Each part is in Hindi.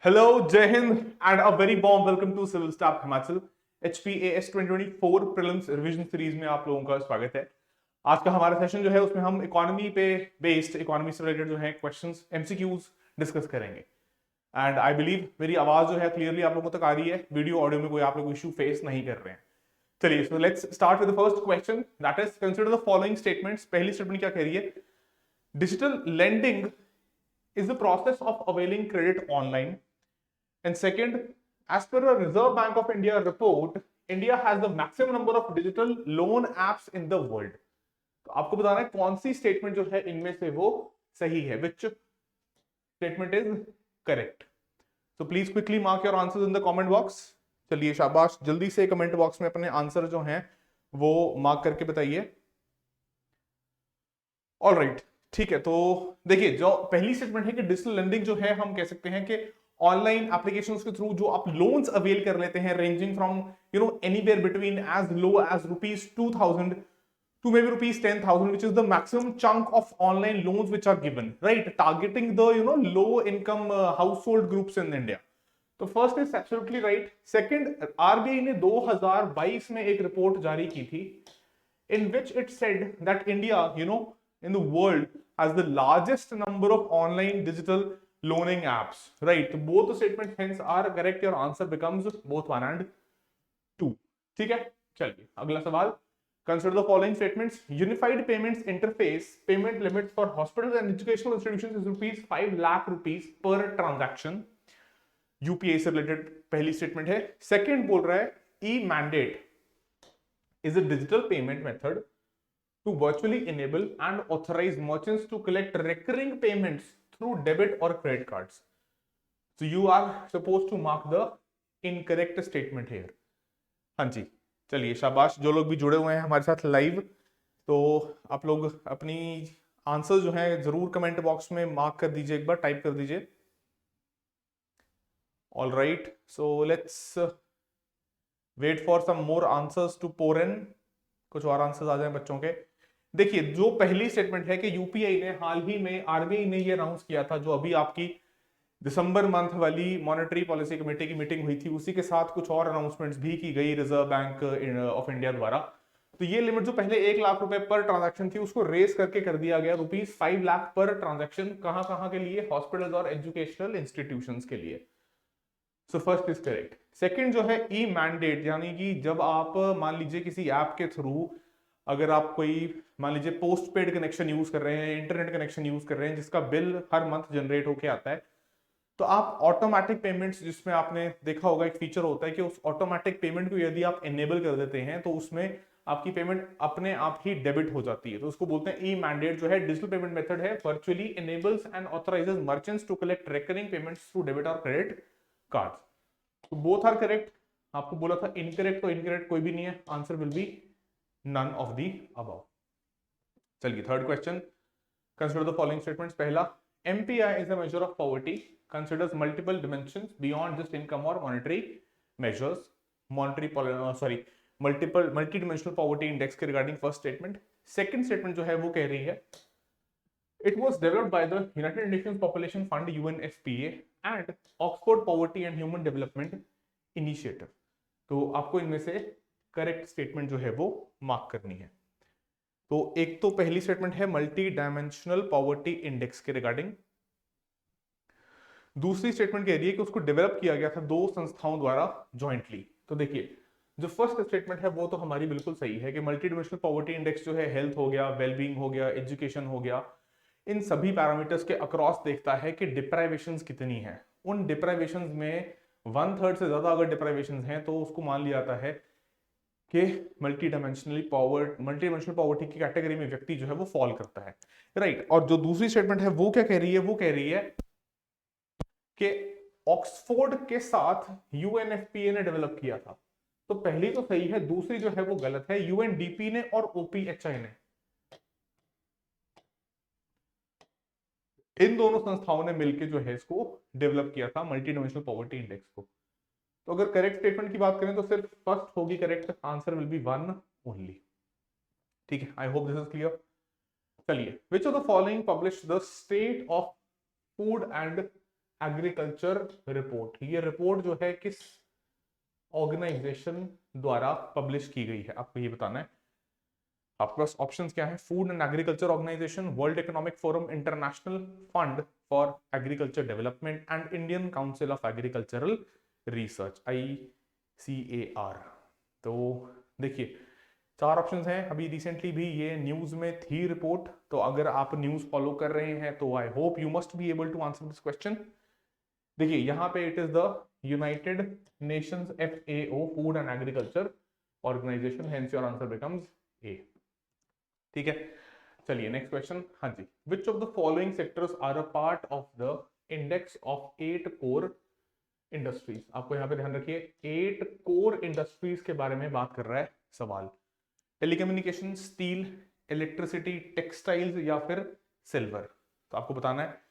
Hello, Jai Hind, and a very warm welcome to Civil Staff Himachal HPAS 2024 prelims revision series में आप लोगों का स्वागत है। आज का हमारा सेशन जो है उसमें हम इकोनॉमी पे बेस्ड इकोनॉमी से रिलेटेड जो है क्वेश्चंस एमसीक्यूज डिस्कस करेंगे। एंड आई बिलीव मेरी आवाज जो है क्लियरली आप लोगों तक आ रही है, वीडियो ऑडियो में कोई आप लोग इशू फेस नहीं कर रहे हैं। चलिए, so let's start with the first question, that is consider the following statements. पहली स्टेटमेंट क्या कह रही है? Digital lending is the process of availing credit online. And second, as per a Reserve Bank of India report, India has the maximum number of digital loan apps in the world. तो आपको बताना है कौन सी स्टेटमेंट जो है इनमें से वो सही है, which statement is correct. So please quickly mark your answers in the comment box. चलिए शाबाश, जल्दी से कमेंट बॉक्स में अपने आंसर जो हैं वो मार्क करके बताइए। ऑल राइट, ठीक है। तो देखिए, जो पहली स्टेटमेंट है कि डिजिटल लेंडिंग जो है हम कह सकते हैं कि ऑनलाइन एप्लीकेशंस के थ्रू जो आप लोन्स अवेल कर लेते हैं, ranging from anywhere between as low as ₹2,000 to maybe ₹10,000, which is the maximum chunk of online loans which are given, right? Targeting the low income household groups in India. तो first is absolutely right. Second, RBI ने 2022 में एक रिपोर्ट जारी की थी in which it said that India, in the world has the largest number of online digital loaning apps, right? So both the statements hence are correct. Your answer becomes both 1 and 2. ठीक है, चलिए अगला सवाल। Consider the following statements. Unified payments interface payment limits for hospitals and educational institutions is rupees 5 lakh rupees per transaction. UPI से रिलेटेड पहली स्टेटमेंट है। सेकंड बोल रहा है e mandate is a digital payment method to virtually enable and authorize merchants to collect recurring payments through debit or credit cards. So you are supposed to mark the incorrect statement here. हाँ जी, चलिए शाबाश। जो लोग भी जुड़े हुए हैं हमारे साथ लाइव, तो आप लोग अपनी आंसर जो है जरूर कमेंट बॉक्स में मार्क कर दीजिए, एक बार टाइप कर दीजिए। All right, so let's wait for some more answers to pour in. कुछ और आंसर्स आ जाए बच्चों के। देखिए, जो पहली स्टेटमेंट है कि यूपीआई ने हाल ही में, आरबीआई ने ये अनाउंस किया था, जो अभी आपकी दिसंबर मंथ वाली मॉनेटरी पॉलिसी कमेटी की मीटिंग हुई थी, उसी के साथ कुछ और अनाउंसमेंट्स भी की गई रिजर्व बैंक ऑफ इंडिया द्वारा। तो ये लिमिट जो पहले 1 लाख रुपए पर ट्रांजैक्शन थी, उसको रेस करके कर दिया गया ₹5 लाख पर ट्रांजैक्शन। कहां कहां के लिए? हॉस्पिटल्स और एजुकेशनल इंस्टीट्यूशंस के लिए। So first is correct. Second जो है ई मैंडेट, यानी कि जब आप मान लीजिए किसी ऐप के थ्रू, अगर आप कोई मान लीजिए पोस्ट पेड कनेक्शन यूज कर रहे हैं, इंटरनेट कनेक्शन यूज कर रहे हैं, जिसका बिल हर मंथ जनरेट होके आता है, तो आप ऑटोमेटिक पेमेंट्स, जिसमें आपने देखा होगा एक फीचर होता है कि उस ऑटोमेटिक पेमेंट को यदि आप एनेबल कर देते हैं तो उसमें आपकी पेमेंट अपने आप ही डेबिट हो जाती है। तो उसको बोलते हैं ई मैंडेट। जो है डिजिटल पेमेंट मेथड है, virtually enables and authorises merchants to collect recurring payments through debit और क्रेडिट कार्ड। तो बोथ आर करेक्ट। आपको बोला था इनकरेक्ट, तो इनकरेक्ट कोई भी नहीं है, answer will be none of the above. चलिए third question. Consider the following statements. पहला, MPI is a measure of poverty, considers multiple dimensions beyond just income और monetary measures. Multi dimensional poverty index के regarding first statement. Second statement जो है वो कह रही है it was developed by the United Nations Population Fund UNFPA and Oxford poverty and human development initiative. तो आपको इनमें से करेक्ट स्टेटमेंट जो है वो मार्क करनी है। तो एक तो पहली स्टेटमेंट है मल्टी डायमेंशनल पॉवर्टी इंडेक्स के रिगार्डिंग। दूसरी स्टेटमेंट कह रही है कि उसको डेवलप किया गया था 2 संस्थाओं द्वारा जॉइंटली। तो देखिए, जो फर्स्ट स्टेटमेंट है वो तो हमारी बिल्कुल सही है कि मल्टी डायमेंशनल पॉवर्टी इंडेक्स जो है हेल्थ हो गया, वेलबींग हो गया, एजुकेशन हो गया, इन सभी पैरामीटर्स के अक्रॉस देखता है कि डिप्राइवेशंस कितनी है। उन डिप्राइवेशंस में 1/3 से ज्यादा अगर डिप्राइवेशंस हैं तो उसको मान लिया जाता है कि मल्टी डायमेंशनल पॉवर्टी की कैटेगरी में व्यक्ति जो है वो फॉल करता है, राइट। और जो दूसरी स्टेटमेंट है वो क्या कह रही है? वो कह रही है कि ऑक्सफोर्ड के साथ यूएनएफपीए ने डेवलप किया था। तो पहली तो सही है, दूसरी जो है वो गलत है। यूएनडीपी ने और ओपीएचआई ने, इन दोनों संस्थाओं ने मिलकर जो है इसको डेवलप किया था, मल्टी डायमेंशनल पॉवर्टी इंडेक्स को। तो अगर करेक्ट स्टेटमेंट की बात करें तो सिर्फ फर्स्ट होगी correct, answer will be 1 only. ठीक है, I hope this is clear. चलिए, which of the following publish the state of food and agriculture report, ये रिपोर्ट जो है किस ऑर्गेनाइजेशन द्वारा पब्लिश की गई है, आपको ये बताना है। आपके पास ऑप्शंस क्या है? Food and agriculture organisation, world economic forum, international fund for agriculture development and Indian council of agricultural research, ICAR। तो देखिए चार ऑप्शंस हैं। अभी रिसेंटली भी ये न्यूज में थी रिपोर्ट, तो अगर आप न्यूज फॉलो कर रहे हैं तो I hope you must be able to answer this question. देखिए यहाँ पे it is the United Nations FAO, food and agriculture organisation, hence your answer becomes A. ठीक है, चलिए नेक्स्ट क्वेश्चन। हाँ जी, which of the following sectors are a part of the index of 8 core industries. आपको यहाँ पे ध्यान रखिए 8 कोर इंडस्ट्रीज के बारे में बात कर रहा है सवाल। टेलीकम्युनिकेशन, स्टील, इलेक्ट्रिसिटी, टेक्सटाइल्स या फिर सिल्वर। तो आपको बताना है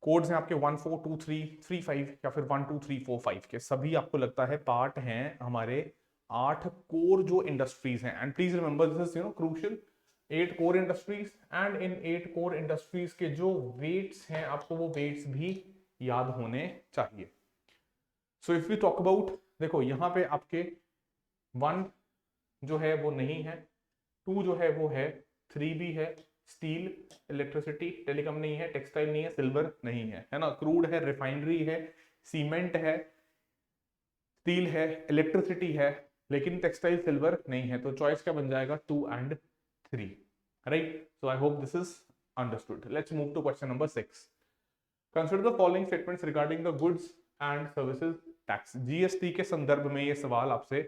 कोड्स हैं आपके 1 4 2 3 3 5 या फिर 1 2 3 4 5 के, सभी आपको लगता है पार्ट हैं हमारे 8 कोर जो इंडस्ट्रीज हैं। And please remember this is crucial, 8 core industries, and in 8 core industries के जो वेट्स हैं आपको वो वेट्स भी याद होने चाहिए। So if we talk about, देखो यहाँ पे आपके 1 जो है वो नहीं है, 2 जो है वो है, 3 भी है, स्टील, इलेक्ट्रिसिटी, टेलीकॉम नहीं है, टेक्सटाइल नहीं है, सिल्वर नहीं है ना। क्रूड है, रिफाइनरी है, सीमेंट है, स्टील है, इलेक्ट्रिसिटी है, लेकिन टेक्सटाइल सिल्वर नहीं है। तो चॉइस क्या बन जाएगा? 2 and 3, right. So I hope this is understood. Let's move to question number 6। Consider the following statements regarding the goods and services tax. GST के संदर्भ में ये सवाल आपसे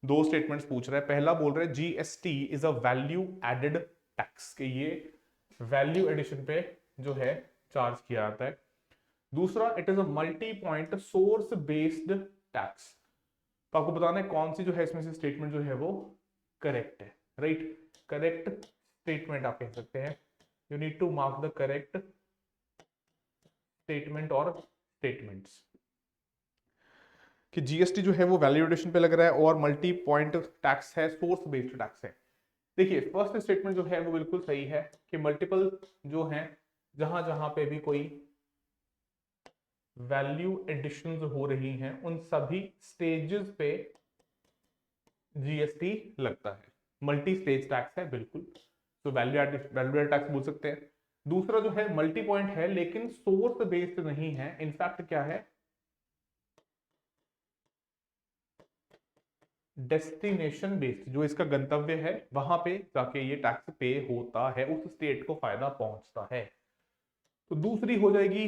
दो स्टेटमेंट्स पूछ रहा है। पहला बोल रहा है GST is a value added tax, के ये वैल्यू एडिशन पे जो है चार्ज किया जाता है। दूसरा, it is a multi point source based tax. तो आपको बताना है कौन सी जो है इसमें से स्टेटमेंट जो है वो करेक्ट है, राइट। करेक्ट स्टेटमेंट आप कह सकते हैं, you need to mark the correct statement और स्टेटमेंट्स कि GST जो है वो वैल्यू एडिशन पे लग रहा है और मल्टी पॉइंट टैक्स है, सोर्स बेस्ड टैक्स है। देखिए फर्स्ट स्टेटमेंट जो है वो बिल्कुल सही है कि मल्टीपल जो है जहां जहां पे भी कोई वैल्यू एडिशंस हो रही हैं उन सभी स्टेजेस पे GST लगता है। मल्टी स्टेज टैक्स है बिल्कुल, तो वैल्यू एडेड टैक्स बोल सकते हैं। दूसरा जो है मल्टी पॉइंट है लेकिन सोर्स बेस्ड नहीं है, इनफैक्ट क्या है, डेस्टिनेशन बेस्ड, जो इसका गंतव्य है वहां पे जाके ये टैक्स पे होता है, उस स्टेट को फायदा पहुंचता है। तो दूसरी हो जाएगी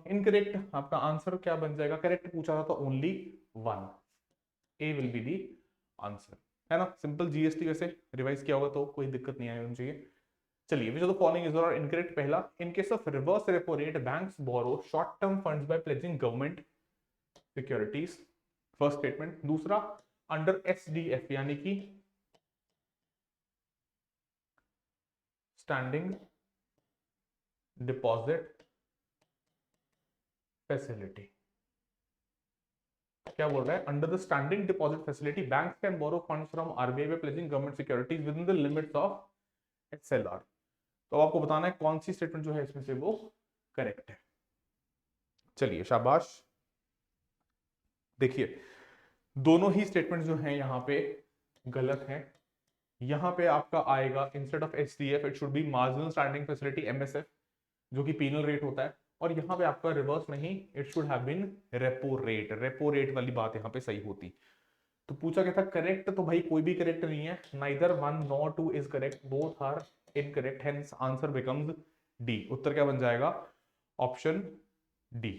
इनकरेक्ट। आपका आंसर क्या बन जाएगा? करेक्ट पूछा था तो only 1, A will be the answer, है ना। सिंपल GST वैसे रिवाइज किया होगा तो कोई दिक्कत नहीं आनी चाहिए। चलिए, which of the following is are incorrect. पहला, in case of reverse repo rate banks borrow short term funds by pledging government securities, first statement. दूसरा, अंडर SDF यानी कि स्टैंडिंग डिपॉजिट फैसिलिटी, क्या बोल रहा है? Under the standing deposit facility banks can borrow funds from RBI by pledging government securities within the limits of SLR। तो आपको बताना है कौन सी स्टेटमेंट जो है इसमें से वो करेक्ट है। चलिए शाबाश। देखिए दोनों ही स्टेटमेंट जो हैं यहाँ पे गलत हैं। यहाँ पे आपका आएगा instead of SDF it should be marginal standing facility MSF, जो कि पीनल रेट होता है, और यहाँ पे आपका रिवर्स नहीं, it should have been repo rate. Repo rate वाली बात यहाँ पे सही होती। तो पूछा क्या था? करेक्ट, तो भाई कोई भी करेक्ट नहीं है, neither 1 nor 2 is correct, both are incorrect, hence answer becomes D. उत्तर क्या बन जाएगा? Option D.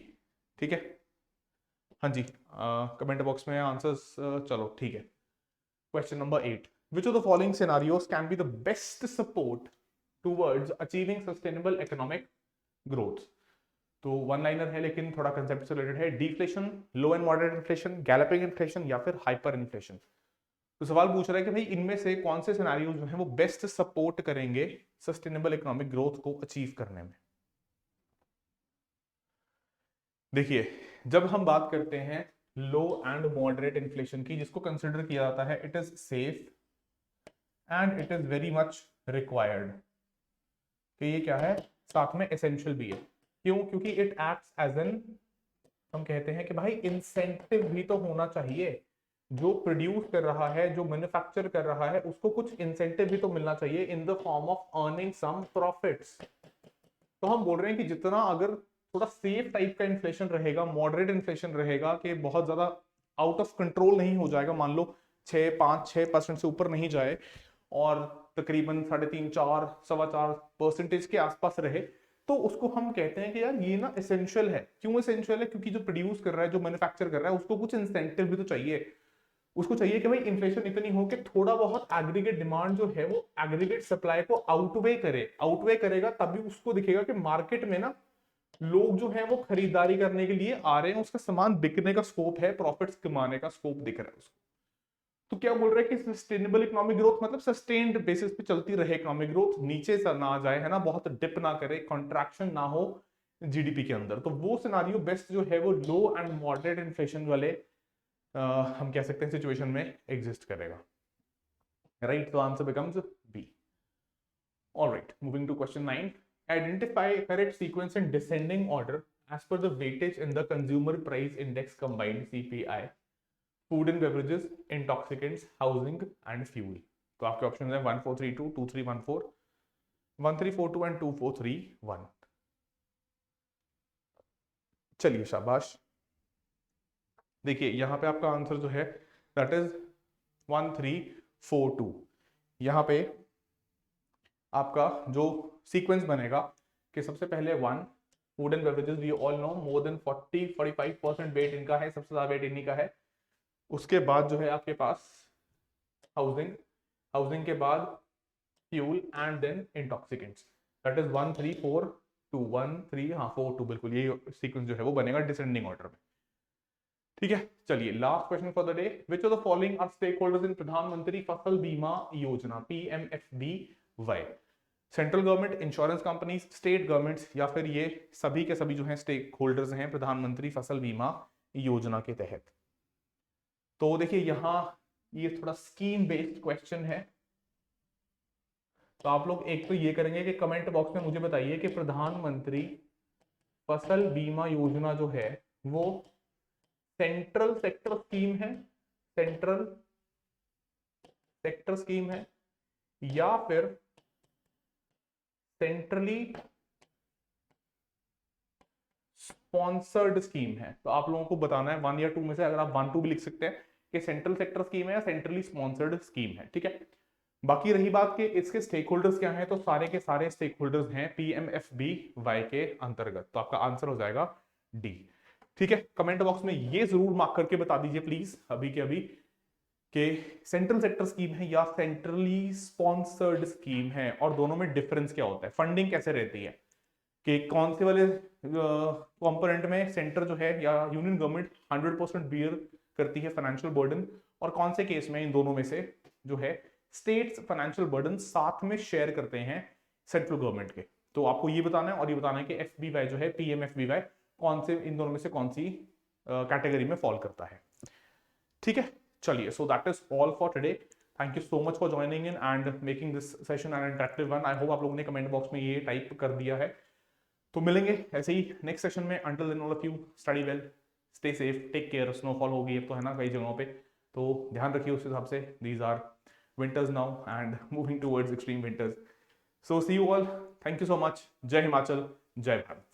ठीक है, हाँ जी, कमेंट बॉक्स में आंसर्स चलो ठीक है। Question number 8, which of the following scenarios can be the best support towards achieving sustainable economic growth? तो वन लाइनर है लेकिन थोड़ा कंसेप्ट से रिलेटेड है। Deflation, low and moderate inflation, galloping inflation या फिर हाइपर इन्फ्लेशन। तो सवाल पूछ रहा है कि भाई इनमें से कौन से सिनेरियोज जो हैं वो बेस्ट सपोर्ट करेंगे सस्टेनेबल इकोनॉमिक ग्रोथ को अचीव करने में। देखिए जब हम बात करते हैं लो एंड मॉडरेट इन्फ्लेशन की, जिसको कंसिडर किया जाता है it is safe and it is very much required, कि ये क्या है, साथ में एसेंशियल भी है। क्यों? क्योंकि इट एक्ट्स एज एन, हम कहते हैं कि भाई इंसेंटिव भी तो होना चाहिए, जो प्रोड्यूस कर रहा है, जो मैन्युफैक्चर कर रहा है, उसको कुछ इंसेंटिव भी तो मिलना चाहिए in the form of earning some profits. तो हम बोल रहे हैं कि जितना अगर थोड़ा सेफ टाइप का इन्फ्लेशन रहेगा, मॉडरेट इन्फ्लेशन रहेगा, कि बहुत ज्यादा आउट ऑफ कंट्रोल नहीं हो जाएगा, मान लो 6, 5, 6% से ऊपर नहीं जाए और तकरीबन 3.5, 4, 4.25% के आसपास रहे, तो उसको हम कहते हैं कि यार ये ना एसेंशियल है। क्यों एसेंशियल है? क्योंकि जो प्रोड्यूस कर रहा है, जो मैन्युफैक्चर कर रहा है, उसको कुछ इंसेंटिव भी तो चाहिए। उसको चाहिए कि भाई इन्फ्लेशन इतनी हो कि थोड़ा बहुत एग्रीगेट डिमांड जो है वो एग्रीगेट सप्लाई को आउटवे करे, आउटवे करेगा तभी उसको दिखेगा कि मार्केट में ना लोग जो है वो खरीदारी करने के लिए आ रहे हैं, उसका सामान बिकने का स्कोप है, प्रॉफिट्स कमाने का स्कोप दिख रहा है उसको। तो क्या बोल रहे हैं कि सस्टेनेबल इकोनॉमिक ग्रोथ मतलब सस्टेन्ड बेसिस पे चलती रहे इकोनॉमिक ग्रोथ, नीचे से ना जाए, है ना, बहुत डिप ना करे, कॉन्ट्रैक्शन ना हो जीडीपी के अंदर। तो वो सिनारियो बेस्ट जो है वो लो एंड मॉडरेट इन्फ्लेशन वाले हम कह सकते हैं सिचुएशन में एग्जिस्ट करेगा, राइट? तो answer becomes B. Alright, moving to question 9, identify correct sequence in descending order as per the weightage in the consumer price index combined CPI, food and beverages, intoxicants, housing and fuel. तो आपके ऑप्शन है 1432, 2314, 1342 एंड 2431। चलिए शाबाश। देखिए यहां पे आपका आंसर जो है दैट इज 1342। यहां पे आपका जो सीक्वेंस बनेगा कि सबसे पहले 1, food and beverages, we all know more than 40-45% weight इनका है, सबसे ज्यादा वेट इन्हीं का है। उसके बाद जो है आपके पास हाउसिंग, हाउसिंग के बाद fuel and then intoxicants, that is 1342, 1342, बिल्कुल ये सीक्वेंस जो है वो बनेगा डिसेंडिंग ऑर्डर में। ठीक है, चलिए last question for the day, which of the following are stakeholders in Pradhan Mantri Fasal Bima Yojana PMFBY? Central government, insurance companies, state governments, या फिर ये सभी के सभी जो हैं स्टेक होल्डर्स हैं प्रधानमंत्री फसल बीमा योजना के तहत। तो देखिए यहां ये थोड़ा स्कीम बेस्ड क्वेश्चन है, तो आप लोग एक तो ये करेंगे कि कमेंट बॉक्स में मुझे बताइए कि प्रधानमंत्री फसल बीमा योजना जो है वो सेंट्रल सेक्टर स्कीम है, सेंट्रल सेक्टर स्कीम है, या फिर सेंट्रली स्पॉन्सर्ड स्कीम है। तो आप लोगों को बताना है 1 या 2 में से, अगर आप 1, 2 भी लिख सकते हैं कि सेंट्रल सेक्टर स्कीम है या सेंट्रली स्पॉन्सर्ड स्कीम है। ठीक है, बाकी रही बात कि इसके स्टेक होल्डर्स क्या हैं, तो सारे के सारे स्टेक होल्डर्स हैं PMFBY के अंतर्गत। तो आपका आंसर हो जाएगा डी। ठीक है, कमेंट बॉक्स में ये जरूर मार्क करके बता दीजिए प्लीज अभी के अभी कि सेंट्रल सेक्टर स्कीम है या सेंट्रली स्पॉन्सर्ड स्कीम है, और दोनों में डिफरेंस क्या होता है, फंडिंग कैसे रहती है, कि कौन से वाले कंपोनेंट में सेंटर जो है या यूनियन गवर्नमेंट 100% बियर करती है फाइनेंशियल बर्डन, और कौन से केस में इन दोनों में से जो है स्टेट्स फाइनेंशियल बर्डन साथ में शेयर करते हैं सेंट्रल गवर्नमेंट के। तो आपको ये बताना है, और ये बताना है कि FBY जो है PMFBY कौन से इन दोनों में से कौन सी कैटेगरी में फॉल करता है। ठीक है, चलिए, so that is all for today. Thank you so much for joining in and making this session N interactive one. I hope आप लोगों ने कमेंट बॉक्स में ये टाइप कर दिया है। तो मिलेंगे ऐसे ही नेक्स्ट सेशन में। Until then all of you study well, stay safe, take care. Snowfall हो गई अब तो, है ना, कई जगहों पे, तो ध्यान रखिए उस हिसाब से। These are winters now and moving towards extreme winters. So see you all, thank you so much. जय हिमाचल, जय भारत।